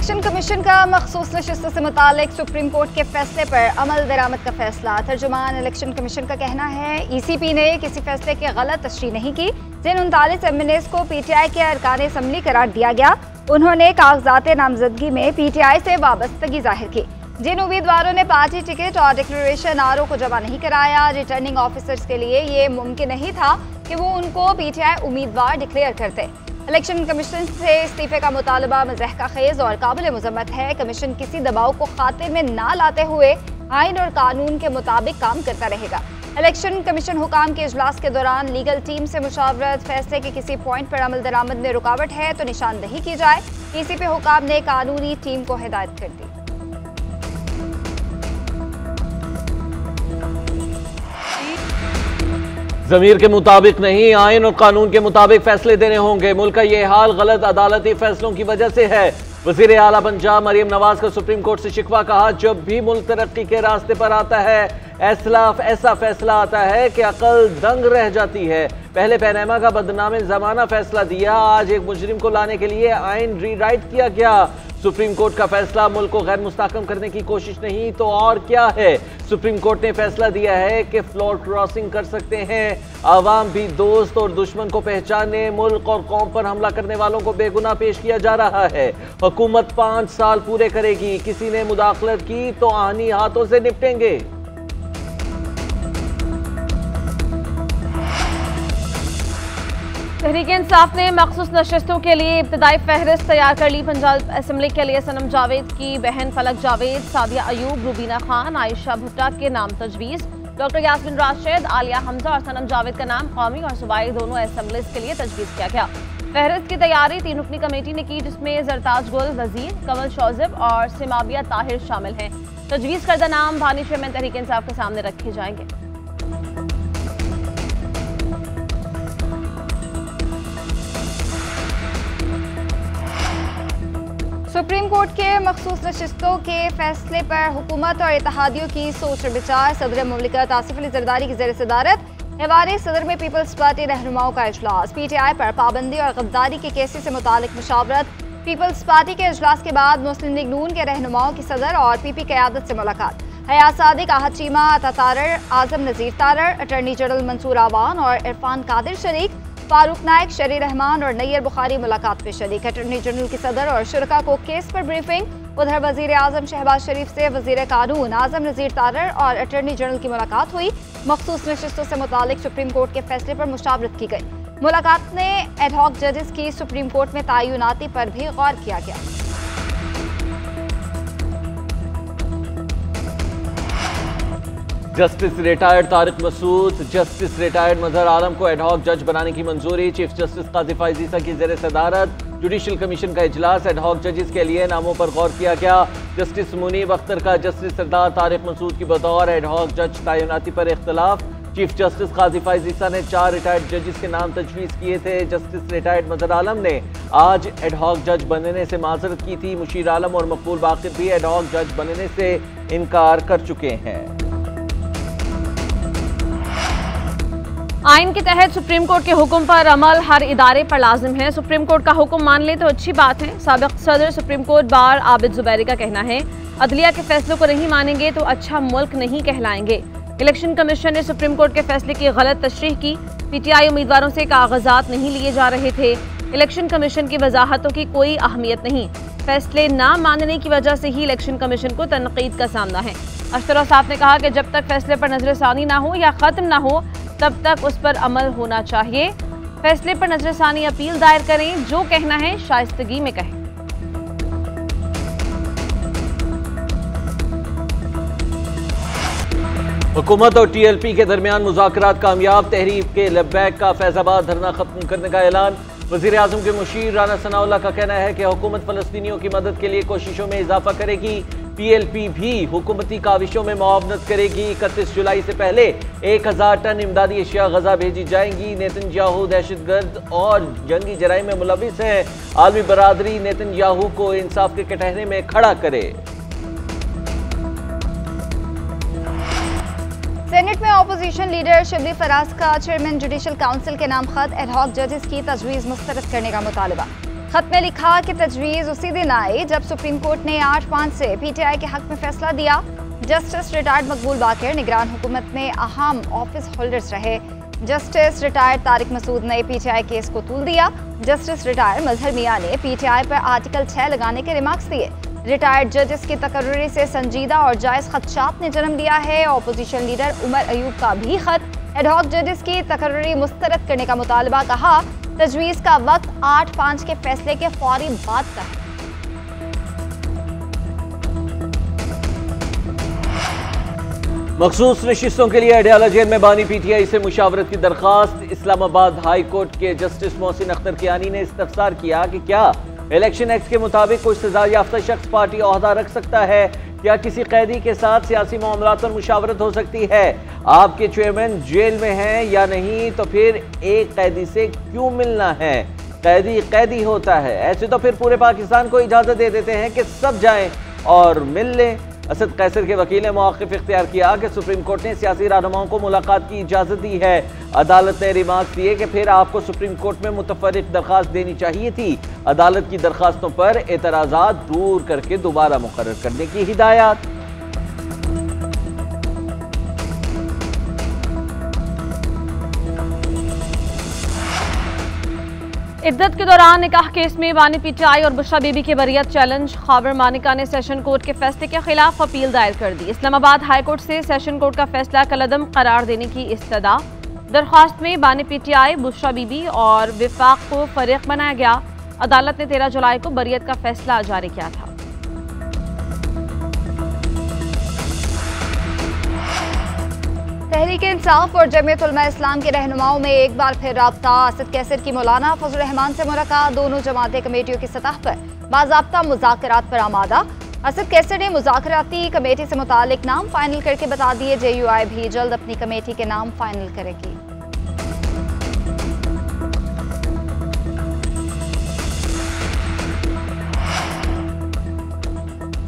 Election commission का मखसूस नशिस्तों से मुतालिक सुप्रीम कोर्ट के फैसले पर अमल दरामद का फैसला। तर्जुमान इलेक्शन कमीशन का कहना है ECP ने किसी फैसले की गलत तशरीह नहीं की। जिन 39 MNAs को PTI के अरकान असम्बली करार दिया गया, उन्होंने कागजात नामजदगी में PTI से वाबस्तगी जाहिर की। जिन उम्मीदवारों ने पार्टी टिकट और डिक्लेरेशन RO को जमा नहीं कराया, रिटर्निंग ऑफिसर्स के लिए ये मुमकिन नहीं था कि वो उनको PTI उम्मीदवार डिक्लेयर करते। इलेक्शन कमीशन से इस्तीफे का मुतालबा मज़हका खेज और काबिल मुज़म्मत है। कमीशन किसी दबाव को खाते में ना लाते हुए आइन और कानून के मुताबिक काम करता रहेगा। इलेक्शन कमीशन हुकाम के इजलास के दौरान लीगल टीम से मुशावरत, फैसले के किसी पॉइंट पर अमल दरामद में रुकावट है तो निशानदही की जाए। ECP हुकाम ने कानूनी टीम को हिदायत कर दी। ज़मीर के मुताबिक नहीं, आइन और कानून के मुताबिक फैसले देने होंगे। मुल्क का ये हाल गलत अदालती फैसलों की वजह से है। वज़ीर आला पंजाब मरियम नवाज का सुप्रीम कोर्ट से शिकवा, कहा जब भी मुल्क तरक्की के रास्ते पर आता है ऐसा फैसला आता है कि अकल दंग रह जाती है। पहले पैनामा का बदनामे ज़माना फैसला दिया, आज एक मुजरिम को लाने के लिए आइन रीराइट किया गया। सुप्रीम कोर्ट का फैसला मुल्क को गैर मुस्तहकम करने की कोशिश नहीं तो और क्या है। सुप्रीम कोर्ट ने फैसला दिया है कि फ्लोर क्रॉसिंग कर सकते हैं। आवाम भी दोस्त और दुश्मन को पहचाने। मुल्क और कौम पर हमला करने वालों को बेगुनाह पेश किया जा रहा है। हुकूमत 5 साल पूरे करेगी। किसी ने मुदाखलत की तो आनी हाथों से निपटेंगे। तहरीक इंसाफ ने मखसूस नशिस्तों के लिए इब्तदाई फहरिस्त तैयार कर ली। पंजाब असम्बली के लिए सनम जावेद की बहन फलक जावेद, सादिया अयूब, रूबीना खान, आयशा भुट्टा के नाम तजवीज़। डॉक्टर यास्मीन राशिद, आलिया हमजा और सनम जावेद का नाम कौमी और सूबाई दोनों असम्बलीज के लिए तजवीज़ किया गया। फहरिस्त की तैयारी 3 रुकनी कमेटी ने की, जिसमें जरताज गुल वजीर, कमल शौजिब और सिमाबिया ताहिर शामिल हैं। तजवीज़ करदा नाम भानी चेयरमैन तहरीक इंसाफ के सामने रखे जाएंगे। सुप्रीम कोर्ट के मखसूस नशिस्तों के फैसले पर हुकूमत और इत्तेहादियों की सोच विचार। सदर मुमलिकत आसिफ अली जरदारी की ज़ेर सदारत ऐवान सदर में पीपल्स पार्टी रहनुमाओं का इजलास। PTI पर पाबंदी और गद्दारी के केसेस से मुतालिक मुशावरत। पीपल्स पार्टी के इजलास के बाद मुस्लिम लीग नून के रहनुमाओं की सदर और PP क़यादत से मुलाकात। हयात सादिक, आहत चीमा, अता तारर, आजम नज़ीर तारर, अटर्नी जनरल मंसूर आवान और इरफान कादिर शरीक। फारूक नाइक, शरी रहमान और नैयर बुखारी मुलाकात में शरीक। अटर्नी जनरल की सदर और शुरका को केस पर ब्रीफिंग। उधर वजीर आजम शहबाज शरीफ से वजीर कानून आजम नज़ीर तारर और अटर्नी जनरल की मुलाकात हुई। मखसूस नशिस्तों से मुतालिक सुप्रीम कोर्ट के फैसले पर मुशावरत की गई। मुलाकात में एडहॉक जजेस की सुप्रीम कोर्ट में तयनाती पर भी गौर किया गया। Justice retired Tariq Masood, justice retired Mazhar Alam को एडहॉक जज बनाने की मंजूरी। चीफ जस्टिस काजी फैज़ ईसा की ज़ेर सदारत जुडिशल कमीशन का इजलास। एडहॉक जजेस के लिए नामों पर गौर किया गया। जस्टिस मुनीब अख्तर का जस्टिस सरदार तारिक मसूद की बतौर एडहॉक जज तयनाती पर इख्तलाफ। चीफ जस्टिस काजी फैज़ ईसा ने 4 रिटायर्ड जजेस के नाम तजवीज़ किए थे। जस्टिस रिटायर्ड मजहर आलम ने आज एडहॉक जज बनने से माजरत की थी। मुशीर आलम और मकबूल बाकिर भी एडहॉक जज बनने से इनकार कर चुके हैं। आइन के तहत सुप्रीम कोर्ट के हुक्म पर अमल हर इदारे पर लाजिम है। सुप्रीम कोर्ट का हुक्म मान ले तो अच्छी बात है। साबिक सदर supreme court bar Abid Zubairi का कहना है, अदलिया के फैसलों को नहीं मानेंगे तो अच्छा मुल्क नहीं कहलाएंगे। इलेक्शन कमीशन ने सुप्रीम कोर्ट के फैसले की गलत तशरीह की। PTI उम्मीदवारों से कागजात नहीं लिए जा रहे थे। इलेक्शन कमीशन की वजाहतों की कोई अहमियत नहीं। फैसले ना मानने की वजह से ही इलेक्शन कमीशन को तनकीद का सामना है। अशतरा साहब ने कहा कि जब तक फैसले पर नजरसानी ना हो या ख़त्म ना हो तब तक उस पर अमल होना चाहिए। फैसले पर नजरसानी अपील दायर करें, जो कहना है शाइस्तगी में कहें। हुकूमत और TLP के दरमियान मुज़ाकरात कामयाब। तहरीक के लब्बैक का फैज़ाबाद धरना खत्म करने का ऐलान। वज़ीर आज़म के मुशीर राना सनाउल्लाह का कहना है कि हुकूमत फ़लस्तीनियों की मदद के लिए कोशिशों में इजाफा करेगी। PLP भी हुकूमती काविशों में मुआवनत करेगी। 31 जुलाई से पहले 1000 टन इमदादी अशिया गजा भेजी जाएंगी। नेतन्याहू दहशतगर्द और जंगी जराइम में मुलविस है। आलमी बरादरी नेतन्याहू को इंसाफ के कटहरे में खड़ा करे। सेनेट में अपोजिशन लीडर शिबली फराज का चेयरमैन जुडिशल काउंसिल के नाम खत एडहॉक जजेस की तजवीज़ मुस्तरद करने का मुतालबा। खत में लिखा कि तजवीज़ उसी दिन आई जब सुप्रीम कोर्ट ने 8-5 से PTI के हक में फैसला दिया। जस्टिस रिटायर्ड मकबूल बाकर निगरान हुकूमत में अहम ऑफिस होल्डर्स रहे। जस्टिस रिटायर्ड तारिक मसूद ने PTI केस को तूल दिया। जस्टिस रिटायर्ड मजहर मियां ने PTI पर आर्टिकल 6 लगाने के रिमार्क्स दिए। रिटायर्ड जजेस की तकर्री से संजीदा और जायज़ खदशात ने जन्म लिया है। अपोजिशन लीडर उमर अयूब का भी खत एडहॉक जजेस की तकर्री मुस्तरद करने का मुतालबा। कहा तजवीज़ का वक्त 8-5 के फैसले के फौरी बाद का है। मखसूस नशिस्तों के लिए अडयाला जेल में बानी PTI से मुशावरत की दरखास्त। इस्लामाबाद हाई कोर्ट के जस्टिस मोहसिन अख्तर कियानी ने इस्तफसार किया कि क्या इलेक्शन एक्ट के मुताबिक कोई सजा याफ्ता शख्स पार्टी ओहदा रख सकता है, क्या किसी कैदी के साथ सियासी मामलात पर मुशावरत हो सकती है, आपके चेयरमैन जेल में हैं या नहीं, तो फिर एक कैदी से क्यों मिलना है, कैदी कैदी होता है, ऐसे तो फिर पूरे पाकिस्तान को इजाजत दे देते हैं कि सब जाएं और मिल लें। असद कैसर के वकील ने मौक़िफ़ इख्तियार किया कि सुप्रीम कोर्ट ने सियासी रहनुमाओं को मुलाकात की इजाज़त दी है। अदालत ने रिमार्क दिए कि फिर आपको सुप्रीम कोर्ट में मुतफर्रिक दरख्वास्त देनी चाहिए थी। अदालत की दरख्वास्तों पर एतराज़ात दूर करके दोबारा मुकर्रर करने की हिदायत। इद्दत के दौरान निकाह केस में बानी PTI और बुशरा बीबी के बरियत चैलेंज। खाबर मानिका ने सेशन कोर्ट के फैसले के खिलाफ अपील दायर कर दी। इस्लामाबाद हाई कोर्ट से सेशन कोर्ट का फैसला कलअदम करार देने की इस्तदा। दरख्वास्त में बानी PTI, बुशरा बीबी और विफाक को फरीक बनाया गया। अदालत ने 13 जुलाई को बरियत का फैसला जारी किया था। तहरीक इंसाफ और जमीयत उलमा इस्लाम के रहनुमाओं में एक बार फिर राब्ता। असद कैसर की मौलाना फजल रहमान से मुलाकात। दोनों जमातें कमेटियों की सतह पर बाज़ाब्ता मुज़ाकरात पर आमादा। असद कैसर ने मुज़ाकराती कमेटी से मुतालिक नाम फाइनल करके बता दिए JUI भी जल्द अपनी कमेटी के नाम फाइनल करेगी।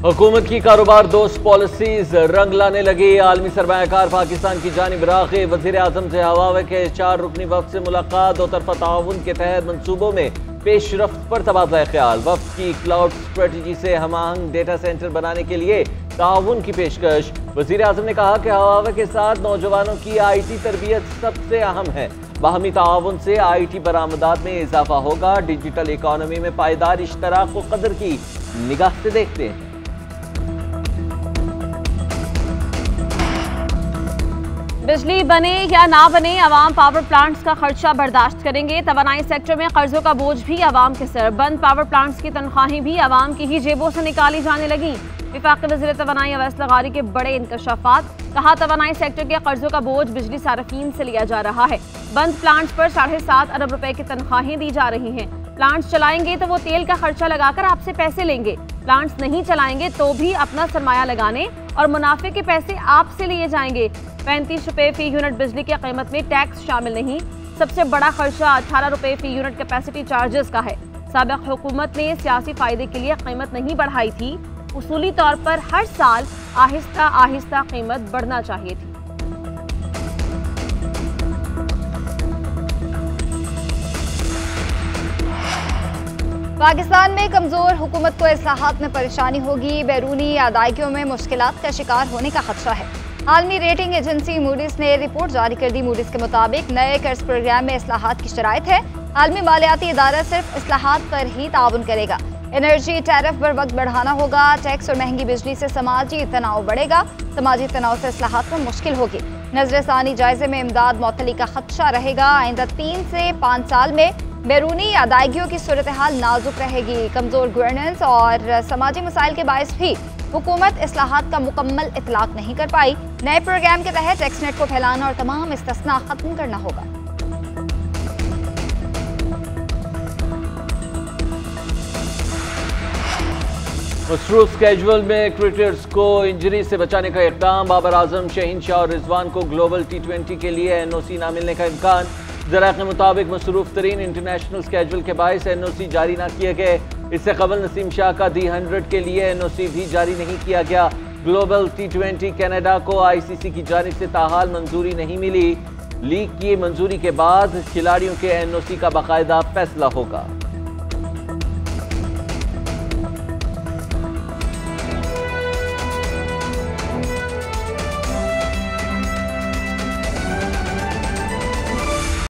हुकूमत की कारोबार दोस्त पॉलिसीज रंग लाने लगी। आलमी सरमायाकार पाकिस्तान की जानिब राग़िब। वज़ीर आज़म से हवावे के 4 रुकनी वफ़द से मुलाकात। 2 तरफ़ा ताउन के तहत मनसूबों में पेशरफ्त पर तबादला ख्याल। वफ़द की क्लाउड स्ट्रेटजी से हमाहंग डेटा सेंटर बनाने के लिए ताउन की पेशकश। वज़ीर आज़म ने कहा कि हवावे के साथ नौजवानों की IT तरबियत सबसे अहम है। बाहमी ताउन से IT बरामदात में इजाफा होगा। डिजिटल इकानमी में पायदार इश्तराक को कदर की निगाह से देखते हैं। बिजली बने या ना बने, अवाम पावर प्लांट्स का खर्चा बर्दाश्त करेंगे। तवानाई सेक्टर में कर्जों का बोझ भी अवाम के सर। बंद पावर प्लांट्स की तनख्वाहें भी अवाम की ही जेबों से निकाली जाने लगी। वफाकी वज़ीर तवानाई अवैस लगारी के बड़े इंकशाफात। कहा तवानाई सेक्टर के कर्जों का बोझ बिजली सार्फिन से लिया जा रहा है। बंद प्लांट्स पर 7.5 अरब रुपए की तनख्वाहें दी जा रही हैं। प्लांट्स चलाएंगे तो वो तेल का खर्चा लगाकर आपसे पैसे लेंगे। प्लांट्स नहीं चलाएंगे तो भी अपना सरमाया लगाने और मुनाफे के पैसे आपसे लिए जाएंगे। 35 रुपए फी यूनिट बिजली की कीमत में टैक्स शामिल नहीं। सबसे बड़ा खर्चा 18 रुपए फी यूनिट कैपेसिटी चार्जेस का है। साबिक हुकूमत ने सियासी फायदे के लिए कीमत नहीं बढ़ाई थी। उसूली तौर पर हर साल आहिस्ता आहिस्ता कीमत बढ़ना चाहिए थी। पाकिस्तान में कमजोर हुकूमत को इस्लाहात में परेशानी होगी। बैरूनी अदायगियों में मुश्किलात का शिकार होने का खदशा है। आलमी रेटिंग एजेंसी मूडीज ने रिपोर्ट जारी कर दी। मूडीज के मुताबिक नए कर्ज प्रोग्राम में इस्लाहात की शराइत है। आलमी मालियाती इदारा सिर्फ इस्लाहात पर ही ताउन करेगा। एनर्जी टैरिफ बर वक्त बढ़ाना होगा। टैक्स और महंगी बिजली से समाजी तनाव बढ़ेगा। समाजी तनाव से इस्लाहात में मुश्किल होगी। नजरसानी जायजे में इमदाद मौतली का खदशा रहेगा। आइंदा 3 से 5 साल में बैरूनी अदायगियों की सूरत हाल नाजुक रहेगी। कमजोर गवर्नेंस और समाजी मसाइल के बायस भी हुकूमत इस्लाहात का मुकम्मल इतलाक नहीं कर पाई। नए प्रोग्राम के तहत एक्सनेट को फैलाना और तमाम इस्तिस्ना खत्म करना होगा। मसरूफ स्केजुअल में क्रिकेटर्स को इंजरी से बचाने का इक़दाम। बाबर आजम, शहीन शाह और रिजवान को ग्लोबल T20 के लिए NOC ना मिलने का इम्कान। ज़राए के मुताबिक मसरूफ तरीन इंटरनेशनल स्केजुअल के बायस NOC जारी ना किए गए। इससे कबल नसीम शाह का The 100 के लिए NOC भी जारी नहीं किया गया। ग्लोबल T20 कनाडा को ICC की जानिब से ताहाल मंजूरी नहीं मिली। लीग की मंजूरी के बाद खिलाड़ियों के NOC का बाकायदा फैसला होगा।